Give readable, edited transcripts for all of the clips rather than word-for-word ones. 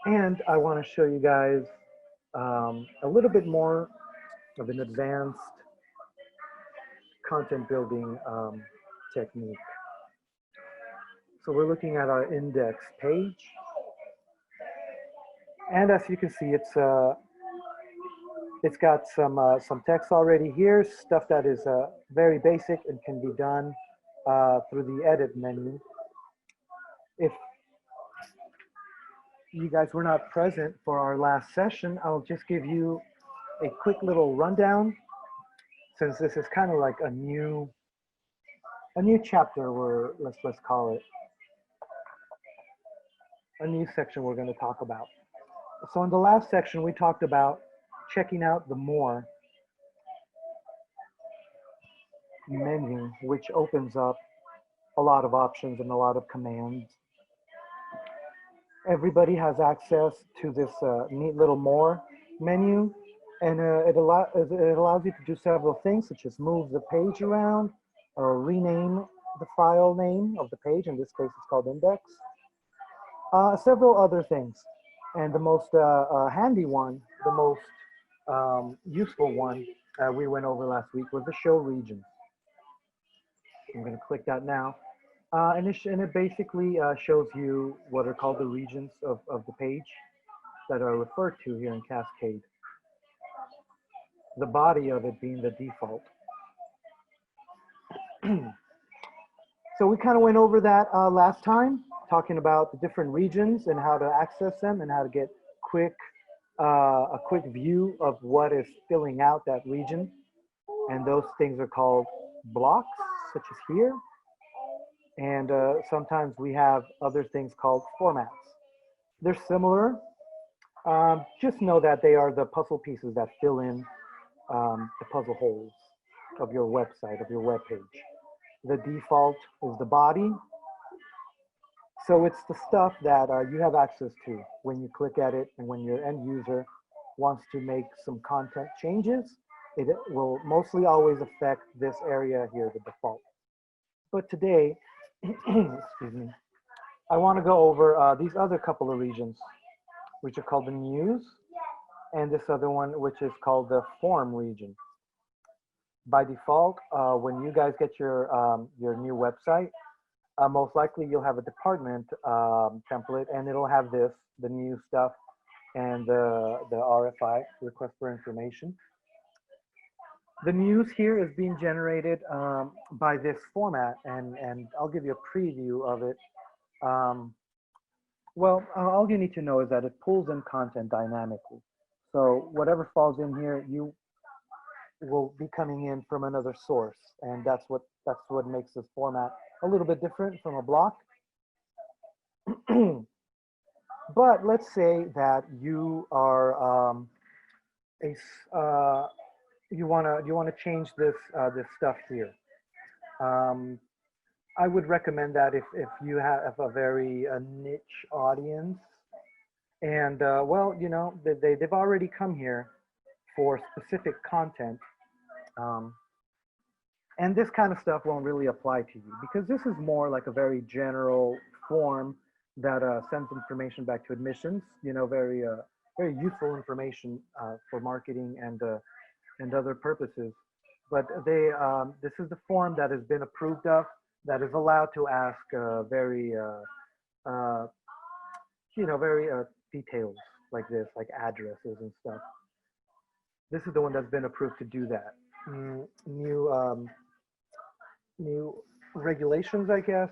And I want to show you guys a little bit more of an advanced content building technique. So we're looking at our index page. And as you can see, it's got some text already here, stuff that is very basic and can be done through the edit menu. If you guys were not present for our last session, I'll just give you a quick little rundown, since this is kind of like a new chapter, where let's call it a new section we're going to talk about. So in the last section, we talked about checking out the more menu, which opens up a lot of options and a lot of commands. Everybody has access to this neat little more menu, and it allows you to do several things, such as move the page around or rename the file name of the page. In this case, it's called index. Several other things. And the most handy one, the most useful one we went over last week was the show regions. I'm going to click that now. And it basically shows you what are called the regions of the page that are referred to here in Cascade. The body of it being the default. So we kind of went over that last time, talking about the different regions and how to access them and how to get a quick view of what is filling out that region. And those things are called blocks, such as here. And sometimes we have other things called formats. They're similar. Just know that they are the puzzle pieces that fill in the puzzle holes of your website, of your web page. The default is the body. So it's the stuff that you have access to when you click at it, and when your end user wants to make some content changes, it will mostly always affect this area here, the default. But today, excuse me, I want to go over these other couple of regions, which are called the news, and this other one, which is called the form region. By default, when you guys get your new website, most likely you'll have a department template, and it'll have the new stuff and the RFI, request for information. The news here is being generated by this format, and I'll give you a preview of it. Well, all you need to know is that it pulls in content dynamically. So whatever falls in here, you will be coming in from another source, and that's what makes this format a little bit different from a block. But let's say that you are you wanna change this stuff here. I would recommend that if you have a very niche audience, and well, you know, they've already come here for specific content, and this kind of stuff won't really apply to you, because this is more like a very general form that sends information back to admissions. You know, very useful information for marketing and other purposes. But this is the form that has been approved of, that is allowed to ask very details like this, like addresses and stuff. This is the one that's been approved to do that. New regulations, I guess,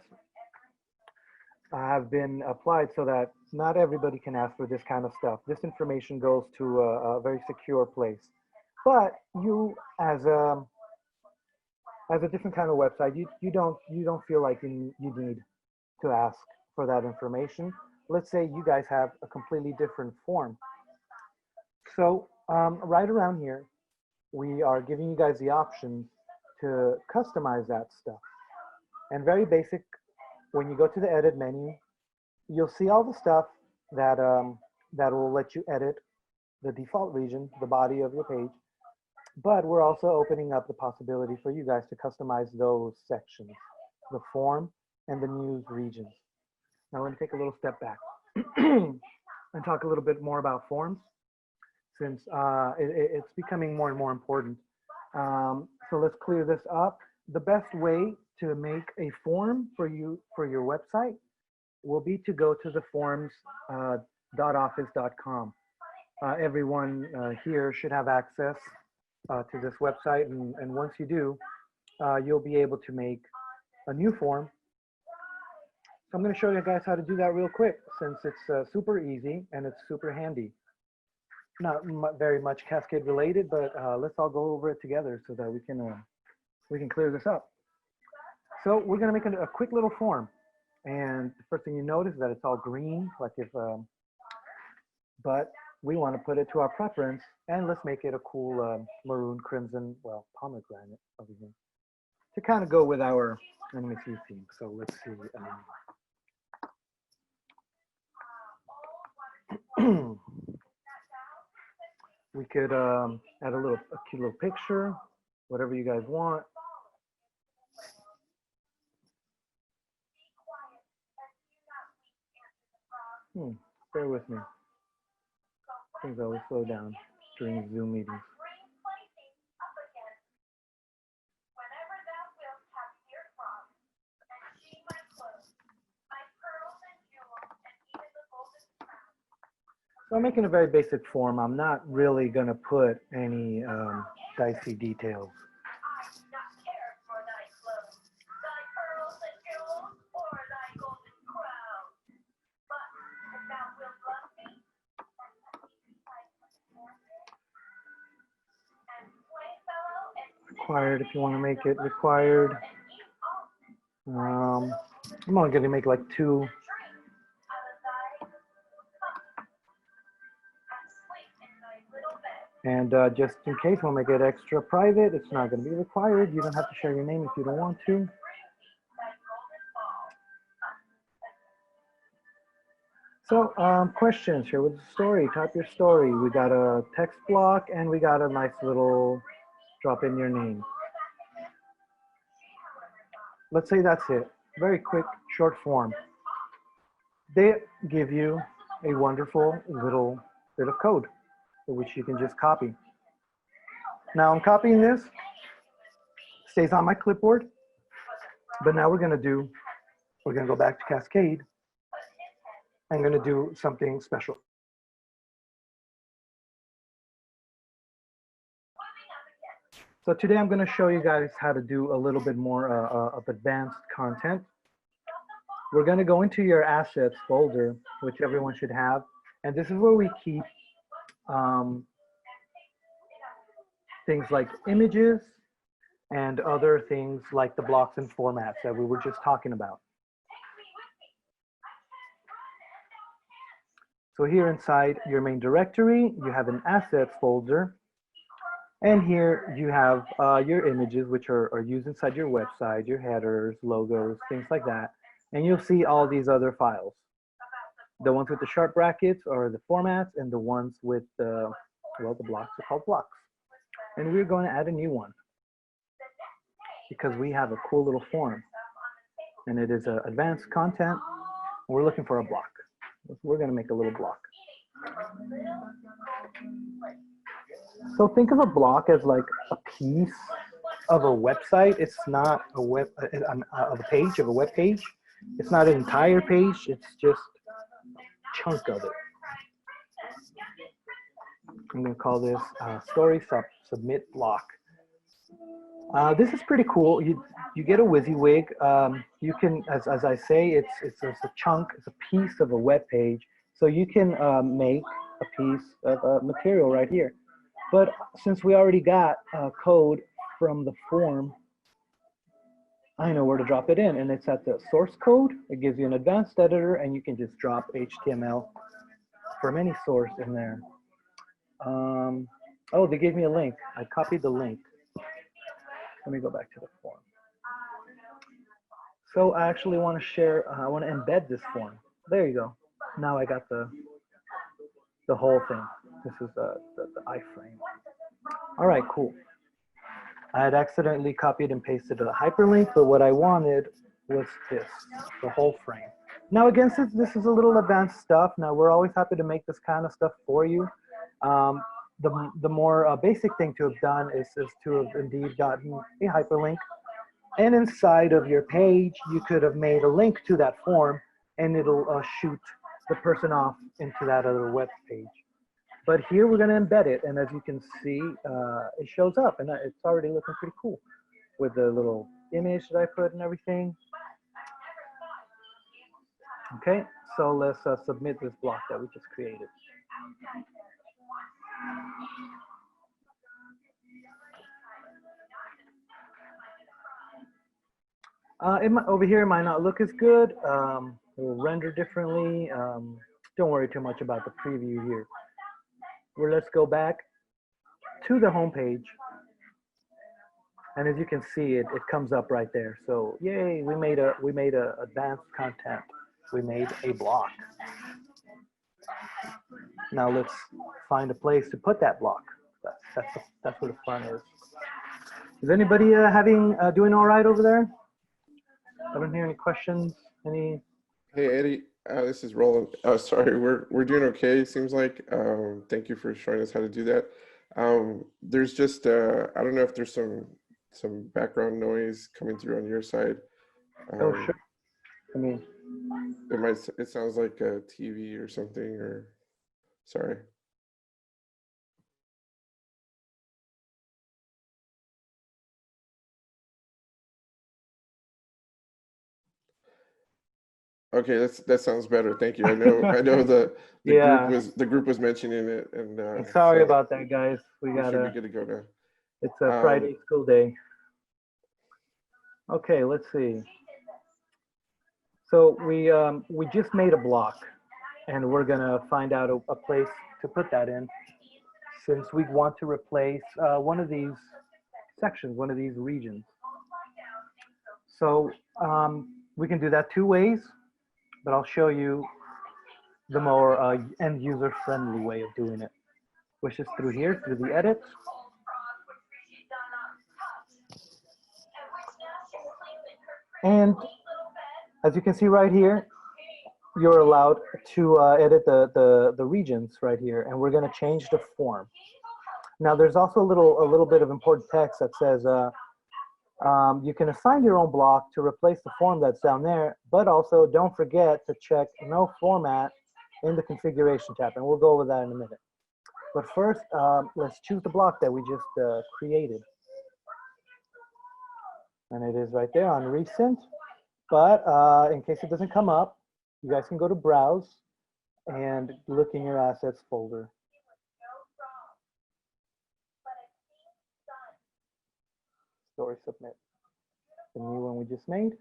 have been applied so that not everybody can ask for this kind of stuff. This information goes to a very secure place. But you, as a different kind of website, you don't feel like you need to ask for that information. Let's say you guys have a completely different form. So right around here, we are giving you guys the option to customize that stuff. And very basic, when you go to the edit menu, you'll see all the stuff that that will let you edit the default region, the body of your page. But we're also opening up the possibility for you guys to customize those sections, the form and the news regions. Now let me take a little step back. and talk a little bit more about forms, since it's becoming more and more important. So let's clear this up. The best way to make a form for you for your website will be to go to the forms.office.com. Everyone here should have access to this website, and once you do, you'll be able to make a new form. So I'm going to show you guys how to do that real quick, since it's super easy and it's super handy. Not very much Cascade related, but let's all go over it together so that we can clear this up. So we're going to make a quick little form, and the first thing you notice is that it's all green, like if, but we want to put it to our preference, and let's make it a cool maroon, crimson, well, pomegranate over here to kind of go with our, let me see, theme. So let's see. We could add a cute little picture, whatever you guys want. Bear with me. Things always slow down during Zoom meetings. So I'm making a very basic form. I'm not really going to put any dicey details. Required, if you want to make it required. I'm only going to make like 2. And just in case, we'll make it extra private. It's not going to be required. You don't have to share your name if you don't want to. So questions, share with the story, type your story. We got a text block and we got a nice little drop in your name. Let's say that's it. Very quick, short form. They give you a wonderful little bit of code, which you can just copy. Now I'm copying this, stays on my clipboard, but now we're gonna go back to Cascade. I'm gonna do something special. So today I'm gonna show you guys how to do a little bit more of advanced content. We're gonna go into your assets folder, which everyone should have. And this is where we keep things like images and other things like the blocks and formats that we were just talking about. So here inside your main directory, you have an assets folder. And here you have your images, which are used inside your website, your headers, logos, things like that. And you'll see all these other files. The ones with the sharp brackets are the formats, and the ones with the, well, the blocks are called blocks. And we're going to add a new one because we have a cool little form. And it is advanced content. We're looking for a block. We're going to make a little block. So think of a block as like a piece of a website. It's not a web of a page, of a web page. It's not an entire page. It's just a chunk of it. I'm going to call this story submit block. This is pretty cool. You get a WYSIWYG. You can, as I say, it's a chunk, it's a piece of a web page. So you can make a piece of material right here. But since we already got code from the form, I know where to drop it in, and it's at the source code. It gives you an advanced editor, and you can just drop HTML from any source in there. Oh, they gave me a link. I copied the link. Let me go back to the form. So I actually want to share, I want to embed this form. There you go. Now I got the whole thing. This is the iframe. All right, cool. I had accidentally copied and pasted a hyperlink, but what I wanted was this, the whole frame. Now, again, since this is a little advanced stuff, now we're always happy to make this kind of stuff for you. Um, the more basic thing to have done is to have indeed gotten a hyperlink. And inside of your page, you could have made a link to that form, and it'll shoot the person off into that other web page. But here we're going to embed it, and as you can see, it shows up, and it's already looking pretty cool with the little image that I put and everything. Okay, so let's submit this block that we just created. Over here, it might not look as good. It will render differently. Don't worry too much about the preview here. Let's go back to the home page. And as you can see, it comes up right there. So yay, we made a advanced content. We made a block. Now let's find a place to put that block. That's where the fun is. Is anybody doing all right over there? I don't hear any questions. Any? Hey Eddie, this is Roland. Sorry, we're doing okay. It seems like. Thank you for showing us how to do that. There's just I don't know if there's some background noise coming through on your side. Oh sure. I mean, it sounds like a TV or something. Or sorry. Okay, that sounds better. Thank you. I know the yeah. group was mentioning it, and sorry about that, guys. We should be good to go now. It's a Friday school day. Okay, let's see. So we just made a block, and we're gonna find out a place to put that in, since we want to replace one of these sections, one of these regions. So we can do that two ways, but I'll show you the more end user friendly way of doing it, which is through here, through the edit. And as you can see right here, you're allowed to edit the regions right here, and we're going to change the form. Now there's also a little bit of important text that says you can assign your own block to replace the form that's down there, but also don't forget to check no format in the configuration tab, and we'll go over that in a minute. But first, let's choose the block that we just created. And it is right there on recent. But in case it doesn't come up, you guys can go to browse and look in your assets folder. Story submit. The new one we just made.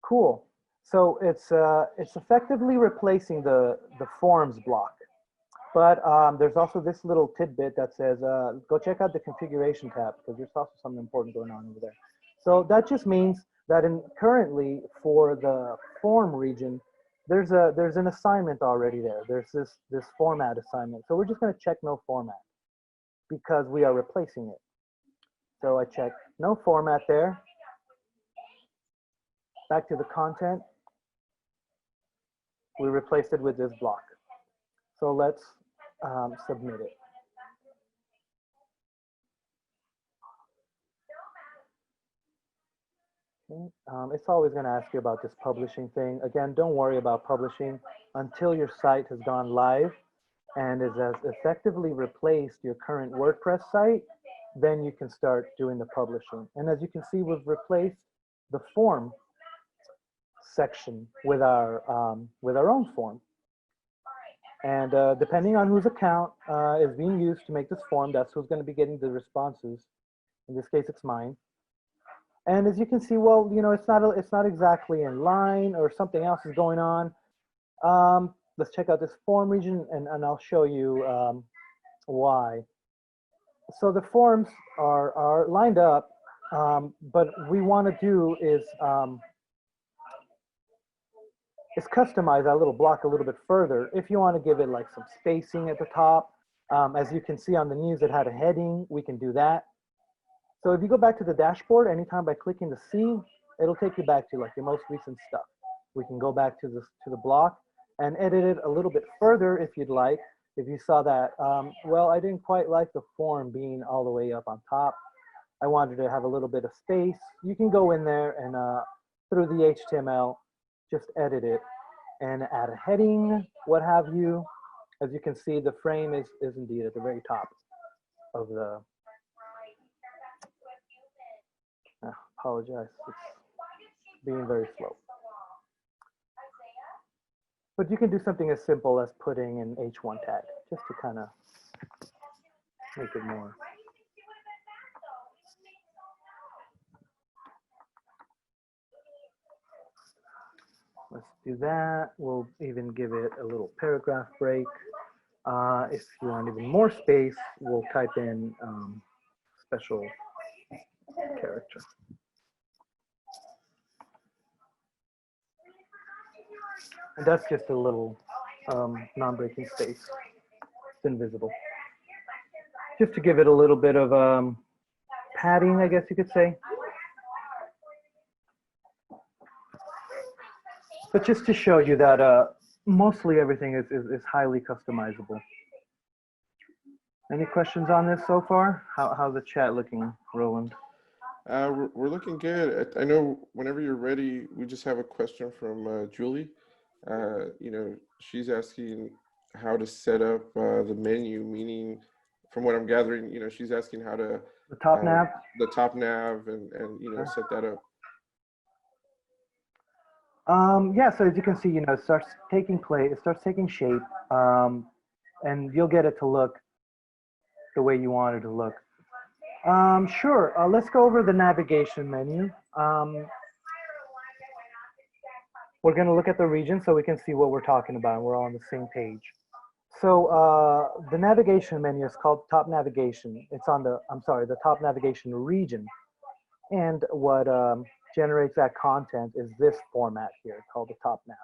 Cool. So it's effectively replacing the forms block. But there's also this little tidbit that says, go check out the configuration tab, because there's also something important going on over there. So that just means that currently for the form region, there's an assignment already there. There's this format assignment. So we're just going to check no format because we are replacing it. So I check no format there. Back to the content. We replaced it with this block. So let's submit it. Okay. It's always going to ask you about this publishing thing. Again, don't worry about publishing until your site has gone live and has effectively replaced your current WordPress site. Then you can start doing the publishing. And as you can see, we've replaced the form section with our own form. And depending on whose account is being used to make this form, that's who's going to be getting the responses. In this case, it's mine. And as you can see, well, you know, it's not exactly in line, or something else is going on. Let's check out this form region, and I'll show you why. So the forms are lined up, but we want to do is customize that little block a little bit further. If you want to give it like some spacing at the top, as you can see on the news, it had a heading. We can do that. So if you go back to the dashboard, anytime by clicking the C, it'll take you back to like your most recent stuff. We can go back to the block and edit it a little bit further if you'd like. If you saw that, well, I didn't quite like the form being all the way up on top. I wanted to have a little bit of space. You can go in there and through the HTML, just edit it and add a heading, what have you. As you can see, the frame is indeed at the very top of the, apologize, it's being very slow. But you can do something as simple as putting an H1 tag, just to kind of make it more. Let's do that. We'll even give it a little paragraph break. If you want even more space, we'll type in special character. And that's just a little non-breaking space. It's invisible. Just to give it a little bit of padding, I guess you could say. But just to show you that mostly everything is highly customizable. Any questions on this so far? How's the chat looking, Roland? We're looking good. I know whenever you're ready, we just have a question from Julie. You know, she's asking how to set up the menu, meaning from what I'm gathering, you know, she's asking how to the top nav? The top nav and you know, set that up. Yeah, so as you can see, you know, it starts taking shape, and you'll get it to look the way you want it to look. Sure, let's go over the navigation menu. We're going to look at the region so we can see what we're talking about. We're all on the same page. So the navigation menu is called top navigation. It's on the, the top navigation region. And what generates that content is this format here called the top nav.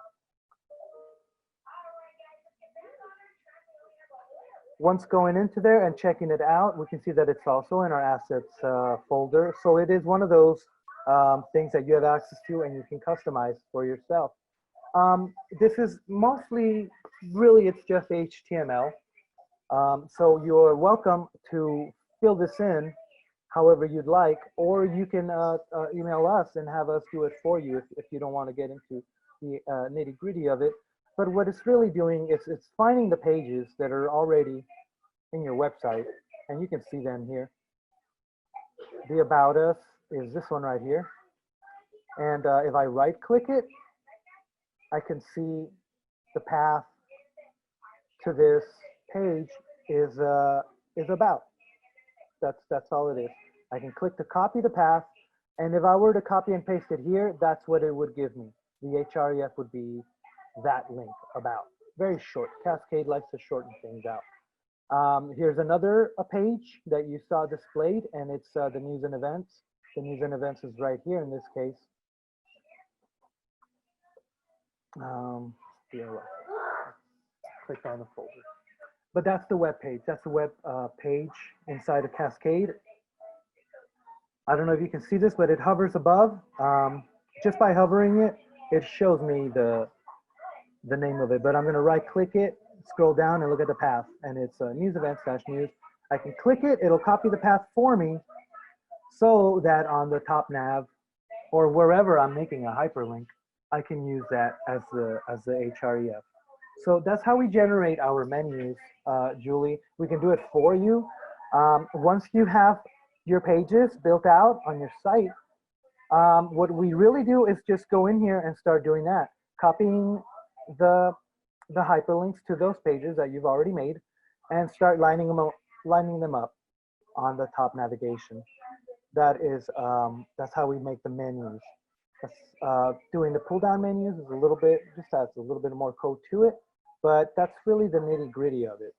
Once going into there and checking it out, we can see that it's also in our assets folder. So it is one of those things that you have access to and you can customize for yourself. This is mostly, really, it's just HTML. So you're welcome to fill this in however you'd like, or you can email us and have us do it for you if you don't want to get into the nitty-gritty of it. But what it's really doing is it's finding the pages that are already in your website, and you can see them here. The About Us is this one right here. And if I right-click it, I can see the path to this page is About. That's all it is. I can click to copy the path, and if I were to copy and paste it here, that's what it would give me. The href would be that link, About. Very short. Cascade likes to shorten things out. Here's another page that you saw displayed, and it's the news and events. The news and events is right here in this case. Click on the folder. But that's the web page. That's the web page inside of Cascade. I don't know if you can see this, but it hovers above. Just by hovering it, it shows me the name of it. But I'm going to right-click it, scroll down, and look at the path. And it's news events / news. I can click it. It'll copy the path for me so that on the top nav or wherever I'm making a hyperlink, I can use that as the href. So that's how we generate our menus, Julie. We can do it for you. Once you have your pages built out on your site, what we really do is just go in here and start doing that, copying the hyperlinks to those pages that you've already made, and start lining them up on the top navigation. That is that's how we make the menus. Doing the pull down menus is a little bit, just adds a little bit more code to it, but that's really the nitty gritty of it.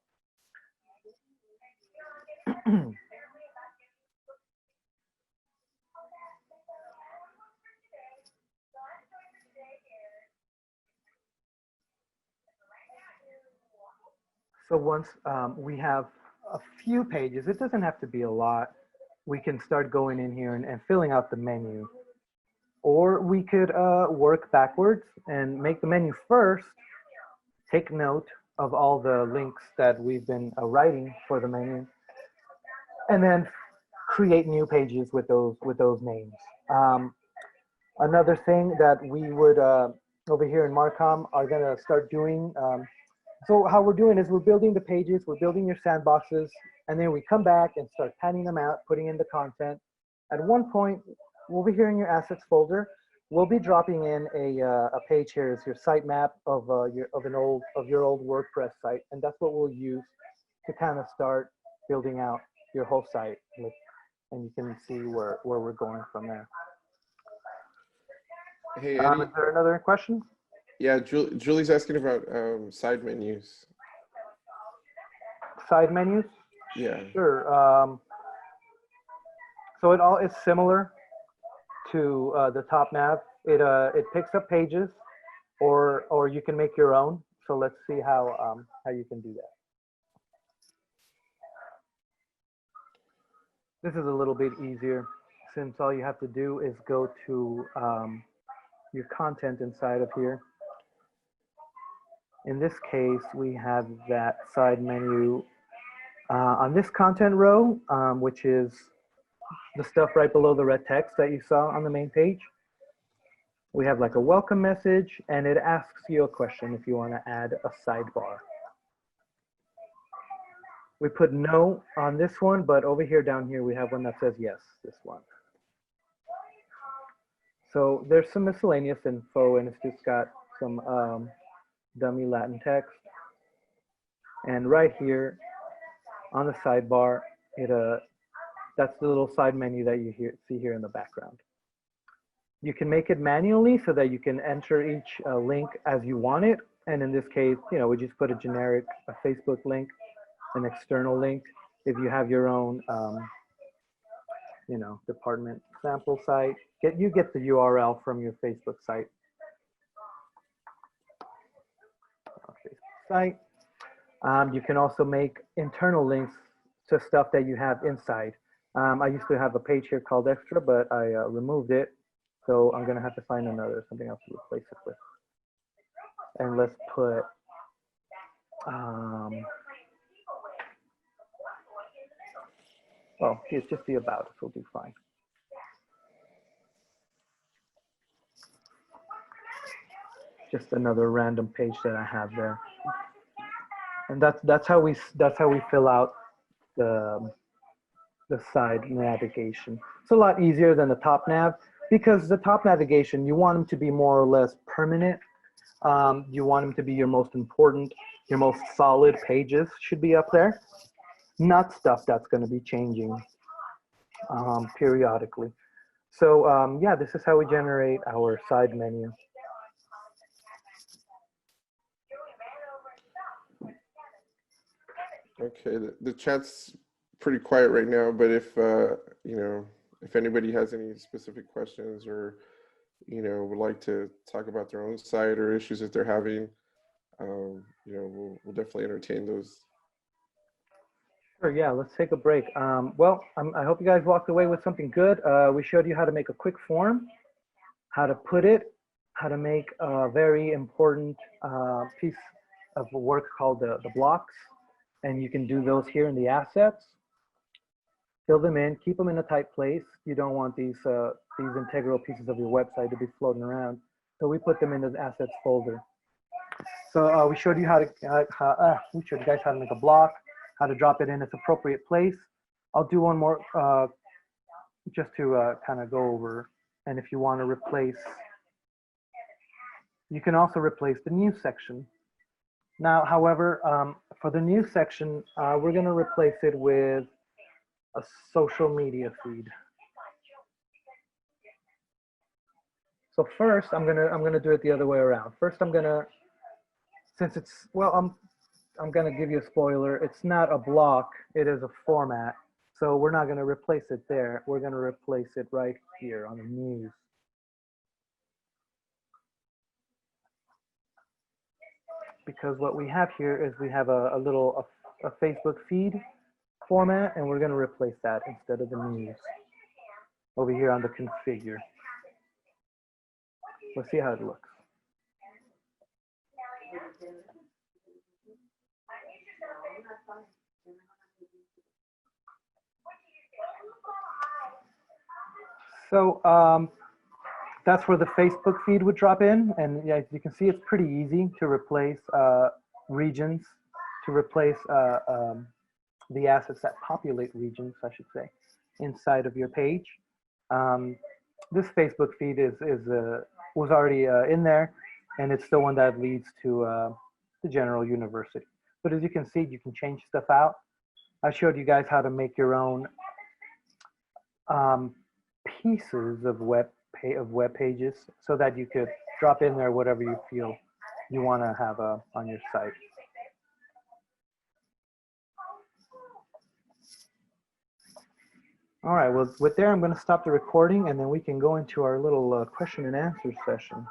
So once we have a few pages, it doesn't have to be a lot, we can start going in here and filling out the menu. Or we could work backwards and make the menu first, take note of all the links that we've been writing for the menu, and then create new pages with those names. Another thing that we would over here in Marcom are gonna start doing. So how we're doing is we're building the pages, we're building your sandboxes, and then we come back and start panning them out, putting in the content. At one point, over here in your assets folder, we'll be dropping in a page here is your sitemap of your old WordPress site, and that's what we'll use to kind of start building out your whole site, and you can see where we're going from there. Hey, Eddie. Is there another question? Yeah, Julie's asking about side menus. Side menus? Yeah. Sure. So it all is similar to the top nav. It picks up pages, or you can make your own. So let's see how you can do that. This is a little bit easier since all you have to do is go to your content inside of here. In this case, we have that side menu on this content row, which is the stuff right below the red text that you saw on the main page. We have like a welcome message, and it asks you a question if you want to add a sidebar. We put no on this one, but over here, down here, we have one that says yes, this one. So there's some miscellaneous info, and it's just got some dummy Latin text. And right here on the sidebar, that's the little side menu that you see here in the background. You can make it manually so that you can enter each link as you want it. And in this case, we just put a generic Facebook link, an external link. If you have your own, department sample site, you get the URL from your Facebook site. You can also make internal links to stuff that you have inside. I used to have a page here called extra, but I removed it. So I'm gonna have to find something else to replace it with. And let's put, it's just the about, so we'll do fine. Just another random page that I have there. And that's how we fill out the side navigation. It's a lot easier than the top nav, because the top navigation, you want them to be more or less permanent. You want them to be your most important, your most solid pages should be up there, not stuff that's going to be changing periodically. So yeah, this is how we generate our side menu. Okay, the chat's pretty quiet right now, but if anybody has any specific questions or would like to talk about their own site or issues that they're having, we'll definitely entertain those. Sure, yeah, let's take a break. Well, I hope you guys walked away with something good. We showed you how to make a quick form, how to put it, how to make a very important piece of work called the blocks. And you can do those here in the assets. Fill them in, keep them in a tight place. You don't want these integral pieces of your website to be floating around. So we put them in the assets folder. So we showed you we showed you guys how to make a block, how to drop it in its appropriate place. I'll do one more just to kind of go over. And if you want to replace, you can also replace the news section. Now, however, for the news section, we're going to replace it with a social media feed. So first, I'm gonna do it the other way around. First, I'm gonna give you a spoiler. It's not a block. It is a format. So we're not gonna replace it there. We're gonna replace it right here on the news. Because what we have here is we have a Facebook feed format, and we're going to replace that instead of the news over here on the configure. Let's see how it looks. So that's where the Facebook feed would drop in. And yeah, as you can see, it's pretty easy to replace regions, to replace the assets that populate regions, I should say, inside of your page. This Facebook feed was already in there, and it's the one that leads to the general university. But as you can see, you can change stuff out. I showed you guys how to make your own pieces of web pages so that you could drop in there whatever you feel you want to have on your site. All right, well, with there, I'm going to stop the recording, and then we can go into our little question and answer session.